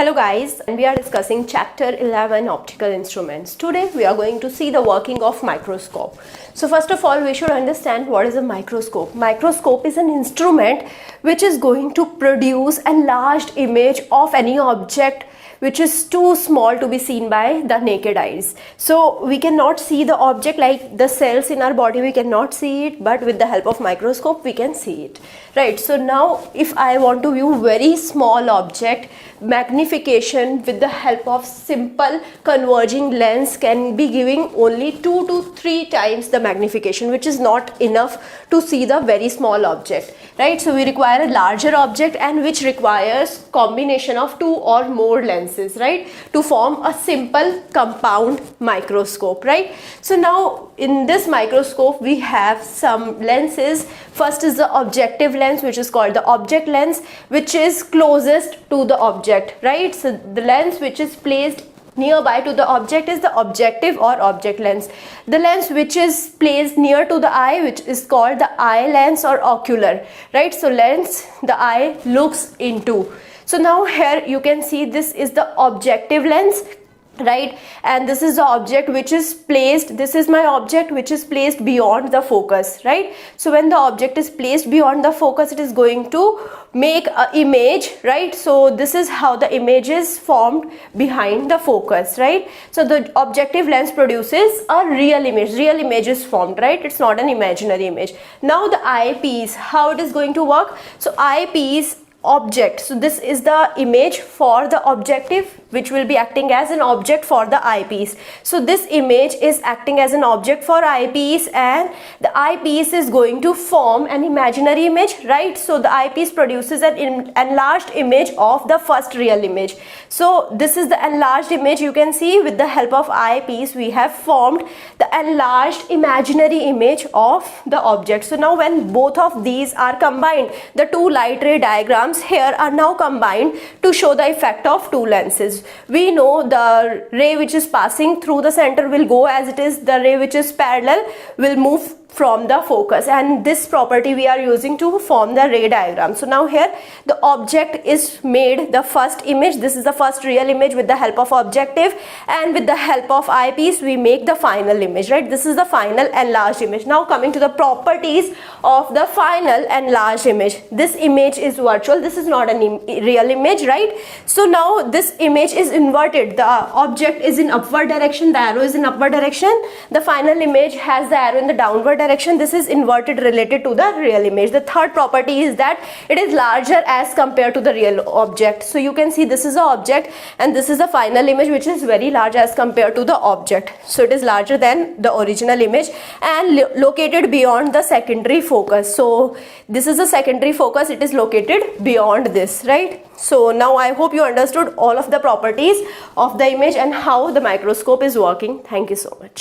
Hello guys, and we are discussing chapter 11 optical instruments. Today we are going to see the working of microscope. So first of all we should understand what is a microscope. Microscope is an instrument which is going to produce enlarged image of any object which is too small to be seen by the naked eyes. So we cannot see the object, like the cells in our body, we cannot see it, but with the help of microscope we can see it, right? So now if I want to view very small object, magnification with the help of simple converging lens can be giving only 2 to 3 times the magnification, which is not enough to see the very small object, right? So we require a larger object, and which requires combination of 2 or more lenses, right, to form a simple compound microscope, right? So now in this microscope we have some lenses. First is the objective lens, which is called the object lens, which is closest to the object, right? So the lens which is placed nearby to the object is the objective or object lens. The lens which is placed near to the eye, which is called the eye lens or ocular, right? So lens the eye looks into. So now here you can see this is the objective lens, right, and this is the object which is placed, this is my object which is placed beyond the focus, right? So when the object is placed beyond the focus, it is going to make an image, right? So this is how the image is formed behind the focus, right? So the objective lens produces a real image is formed, right? It's not an imaginary image. Now the eyepiece, how it is going to work? So eyepiece object, so this is the image for the objective which will be acting as an object for the eyepiece. So this image is acting as an object for eyepiece, and the eyepiece is going to form an imaginary image, right? So the eyepiece produces an enlarged image of the first real image. So this is the enlarged image. You can see with the help of eyepiece we have formed the enlarged imaginary image of the object. So now when both of these are combined, the two light ray diagrams here are now combined to show the effect of two lenses. We know the ray which is passing through the center will go as it is, the ray which is parallel will move from the focus, and this property we are using to form the ray diagram. So now here the object is made the first image, this is the first real image with the help of objective, and with the help of eyepiece we make the final image, right? This is the final enlarged image. Now coming to the properties of the final enlarged image. This image is virtual, this is not a real image, right? So now this image is inverted, the object is in upward direction, the arrow is in upward direction, the final image has the arrow in the downward direction. This is inverted related to the real image. The third property is that it is larger as compared to the real object. So you can see this is the object and this is the final image, which is very large as compared to the object. So it is larger than the original image and located beyond the secondary focus. So this is the secondary focus, it is located beyond this, right? So now I hope you understood all of the properties of the image and how the microscope is working. Thank you so much.